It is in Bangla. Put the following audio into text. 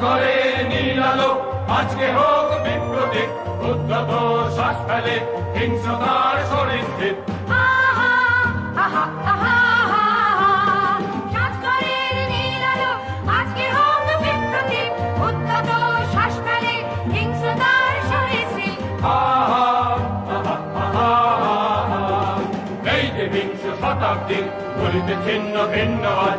করে নীল আলো আজকে হোক বিপ্লবী উদ্যত শ্বাস ফেলে হিংস্রতার সরিস্থিত এই যে বিংশ শতাব্দী বলিতে ছিন্ন ভিন্নবাদ